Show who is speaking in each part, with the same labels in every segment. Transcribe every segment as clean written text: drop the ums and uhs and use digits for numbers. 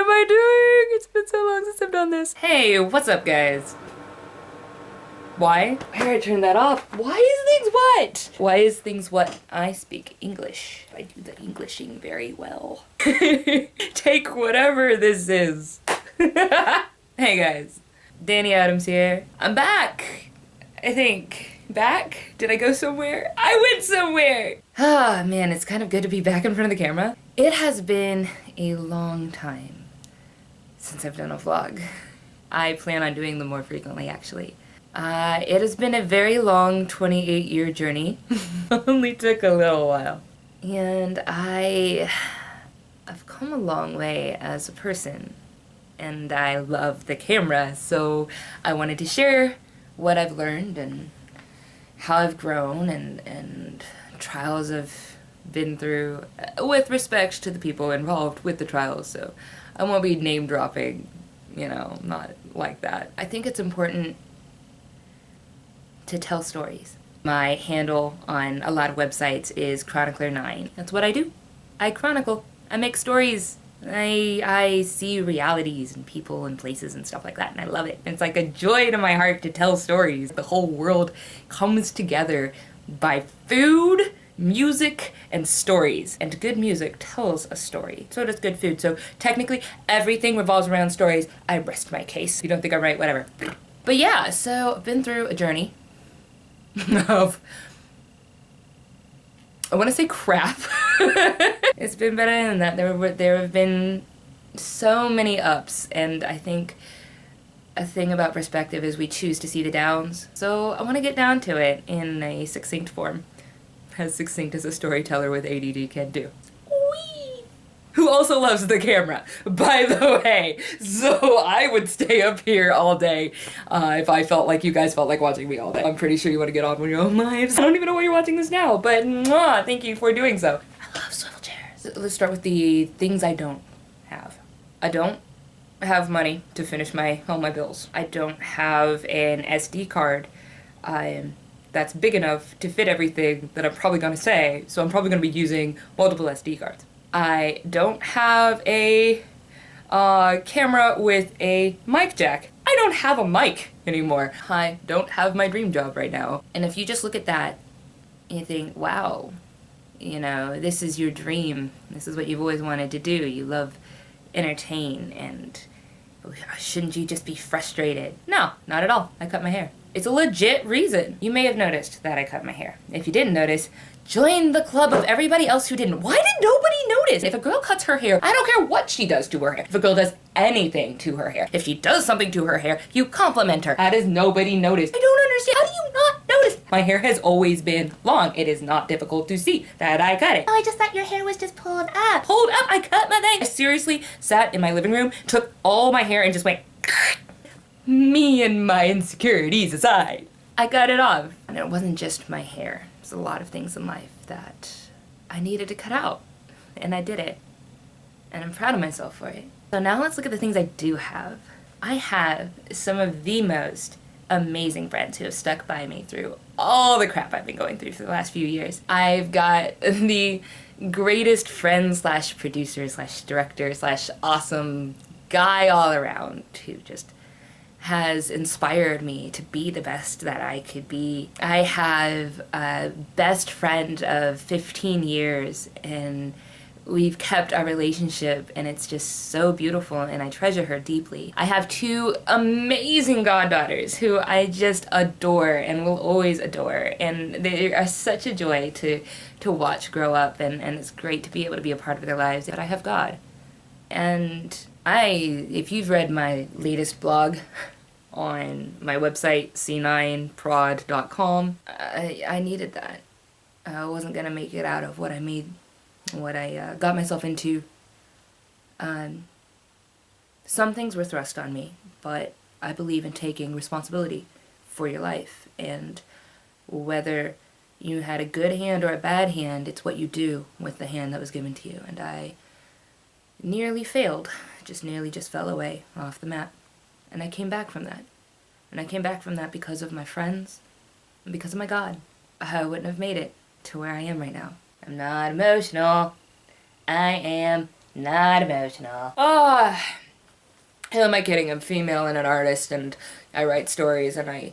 Speaker 1: What am I doing? It's been so long since I've done this. Hey, what's up, guys? Why? Why did I turn that off? Why is things what? Why is things what? I speak English. I do the Englishing very well. Take whatever this is. Hey guys, Dani Adams here. I'm back, I think. Back? Did I go somewhere? I went somewhere! Ah, man, it's kind of good to be back in front of the camera. It has been a long time since I've done a vlog. I plan on doing them more frequently, actually. It has been a very long 28-year journey. Only took a little while. And I've come a long way as a person. And I love the camera, so I wanted to share what I've learned and how I've grown and trials I've been through with respect to the people involved with the trials. So I won't be name dropping, you know, not like that. I think it's important to tell stories. My handle on a lot of websites is Chronicler9. That's what I do. I chronicle. I make stories. I see realities and people and places and stuff like that, and I love it. It's like a joy to my heart to tell stories. The whole world comes together by food, music, and stories. And good music tells a story. So does good food. So technically, everything revolves around stories. I rest my case. You don't think I'm right, whatever. But yeah, so I've been through a journey of, I want to say crap. It's been better than that. There have been so many ups, and I think a thing about perspective is we choose to see the downs. So I want to get down to it in a succinct form. As succinct as a storyteller with ADD can do. Whee! Who also loves the camera, by the way. So I would stay up here all day if I felt like you guys felt like watching me all day. I'm pretty sure you want to get on with your own lives. I don't even know why you're watching this now, but mwah, thank you for doing so. I love swivel chairs. Let's start with the things I don't have. I don't have money to finish all my bills. I don't have an SD card that's big enough to fit everything that I'm probably going to say, so I'm probably going to be using multiple SD cards. I don't have a camera with a mic jack. I don't have a mic anymore. I don't have my dream job right now. And if you just look at that, you think, wow, you know, this is your dream. This is what you've always wanted to do. You love entertain, and shouldn't you just be frustrated? No, not at all. I cut my hair. It's a legit reason. You may have noticed that I cut my hair. If you didn't notice, join the club of everybody else who didn't. Why did nobody notice? If a girl cuts her hair, I don't care what she does to her hair. If a girl does anything to her hair, if she does something to her hair, you compliment her. How does nobody notice? I don't understand. How do you not notice? My hair has always been long. It is not difficult to see that I cut it. Oh, I just thought your hair was just pulled up. Pulled up? I cut my thing. I seriously sat in my living room, took all my hair and just went me and my insecurities aside. I got it off. And it wasn't just my hair. There's a lot of things in life that I needed to cut out. And I did it. And I'm proud of myself for it. So now let's look at the things I do have. I have some of the most amazing friends who have stuck by me through all the crap I've been going through for the last few years. I've got the greatest friend slash producer slash director slash awesome guy all around who just has inspired me to be the best that I could be. I have a best friend of 15 years, and we've kept our relationship, and it's just so beautiful, and I treasure her deeply. I have two amazing goddaughters who I just adore and will always adore, and they are such a joy to watch grow up, and it's great to be able to be a part of their lives. But I have God. And if you've read my latest blog on my website, c9prod.com, I needed that. I wasn't gonna make it out of what I got myself into. Some things were thrust on me, but I believe in taking responsibility for your life, and whether you had a good hand or a bad hand, it's what you do with the hand that was given to you. And I nearly failed, nearly fell away off the map. And I came back from that. And I came back from that because of my friends and because of my God. I wouldn't have made it to where I am right now. I'm not emotional. I am Not emotional. Oh, who am I kidding? I'm female and an artist, and I write stories, and I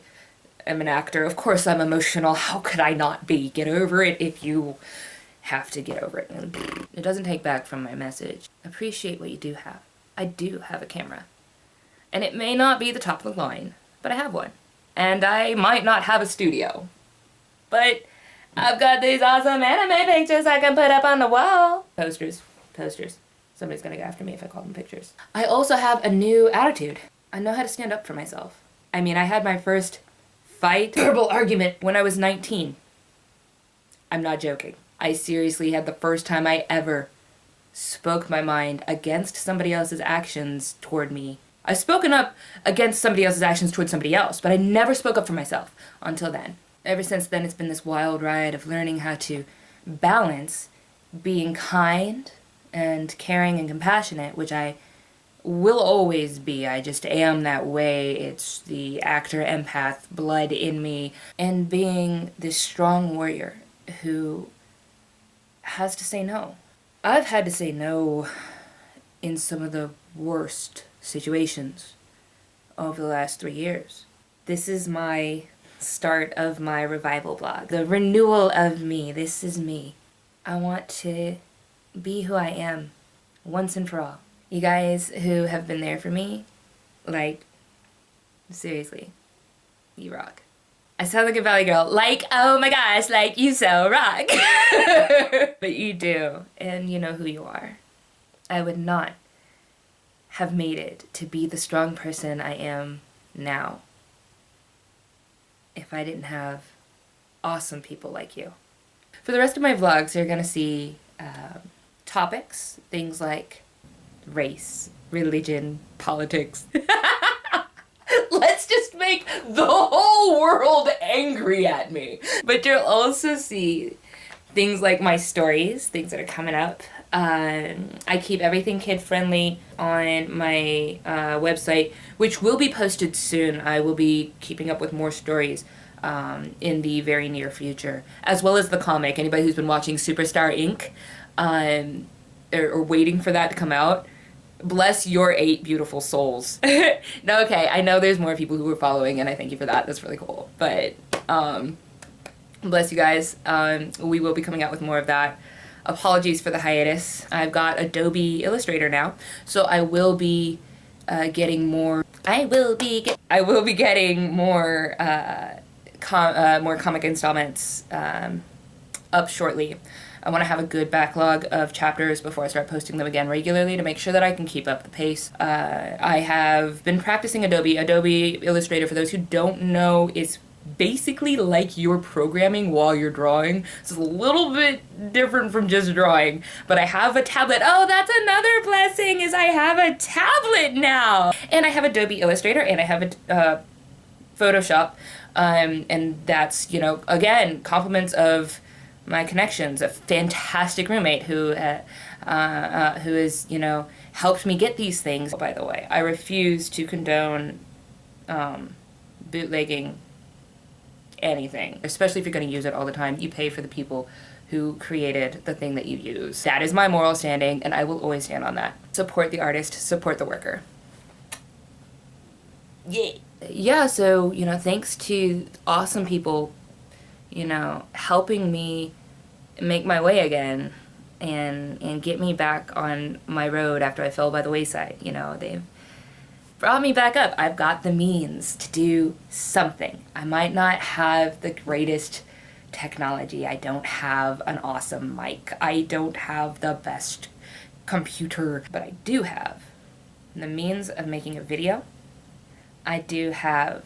Speaker 1: am an actor. Of course I'm emotional. How could I not be? Get over it if you have to get over it. It doesn't take back from my message. Appreciate what you do have. I do have a camera. And it may not be the top of the line, but I have one. And I might not have a studio, but I've got these awesome anime pictures I can put up on the wall. Posters. Somebody's gonna go after me if I call them pictures. I also have a new attitude. I know how to stand up for myself. I mean, I had my first verbal argument when I was 19. I'm not joking. I seriously had the first time I ever spoke my mind against somebody else's actions toward me. I've spoken up against somebody else's actions toward somebody else, but I never spoke up for myself until then. Ever since then, it's been this wild ride of learning how to balance being kind and caring and compassionate, which I will always be. I just am that way. It's the actor empath blood in me, and being this strong warrior who has to say no. I've had to say no in some of the worst situations over the last 3 years. This is my start of my revival blog. The renewal of me. This is me. I want to be who I am once and for all. You guys who have been there for me, like, seriously, you rock. I sound like a Valley girl, like, oh my gosh, like, you so rock. But you do, and you know who you are. I would not have made it to be the strong person I am now if I didn't have awesome people like you. For the rest of my vlogs, you're gonna see topics, things like race, religion, politics. Let's just make the whole world angry at me. But you'll also see things like my stories, things that are coming up. I keep everything kid-friendly on my website, which will be posted soon. I will be keeping up with more stories in the very near future, as well as the comic. Anybody who's been watching Superstar Inc. Or waiting for that to come out, bless your 8 beautiful souls. No, okay, I know there's more people who are following, and I thank you for that. That's really cool. But bless you guys. We will be coming out with more of that. Apologies for the hiatus. I've got Adobe Illustrator now, so I will be getting more. I will be getting more more comic installments up shortly. I want to have a good backlog of chapters before I start posting them again regularly to make sure that I can keep up the pace. I have been practicing Adobe. Adobe Illustrator, for those who don't know, is basically like you're programming while you're drawing. It's a little bit different from just drawing, but I have a tablet. Oh, that's another blessing, is I have a tablet now! And I have Adobe Illustrator, and I have a Photoshop, and that's, you know, again, compliments of my connections, a fantastic roommate who has, you know, helped me get these things. By the way, I refuse to condone bootlegging anything, especially if you're going to use it all the time. You pay for the people who created the thing that you use. That is my moral standing, and I will always stand on that. Support the artist, support the worker. Yeah, so, you know, thanks to awesome people, you know, helping me make my way again and get me back on my road after I fell by the wayside. You know, they've brought me back up. I've got the means to do something. I might not have the greatest technology. I don't have an awesome mic. I don't have the best computer, but I do have the means of making a video. I do have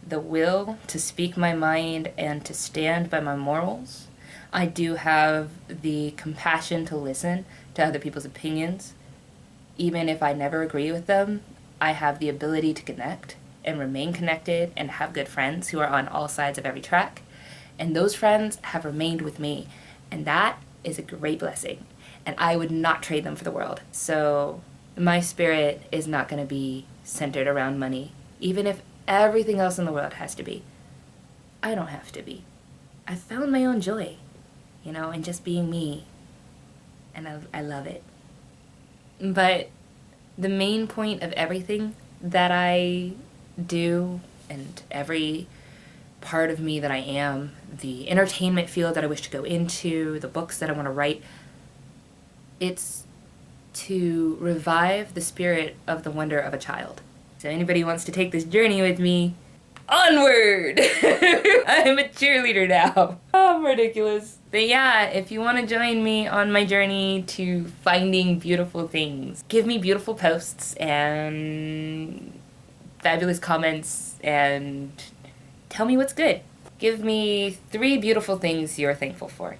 Speaker 1: the will to speak my mind and to stand by my morals. I do have the compassion to listen to other people's opinions. Even if I never agree with them, I have the ability to connect and remain connected and have good friends who are on all sides of every track. And those friends have remained with me. And that is a great blessing. And I would not trade them for the world. So my spirit is not going to be centered around money, even if everything else in the world has to be. I don't have to be. I found my own joy, you know, in just being me. And I love it. But the main point of everything that I do, and every part of me that I am, the entertainment field that I wish to go into, the books that I want to write, it's to revive the spirit of the wonder of a child. So anybody who wants to take this journey with me, onward! I'm a cheerleader now. Oh, I'm ridiculous. But yeah, if you want to join me on my journey to finding beautiful things, give me beautiful posts and fabulous comments and tell me what's good. Give me 3 beautiful things you're thankful for.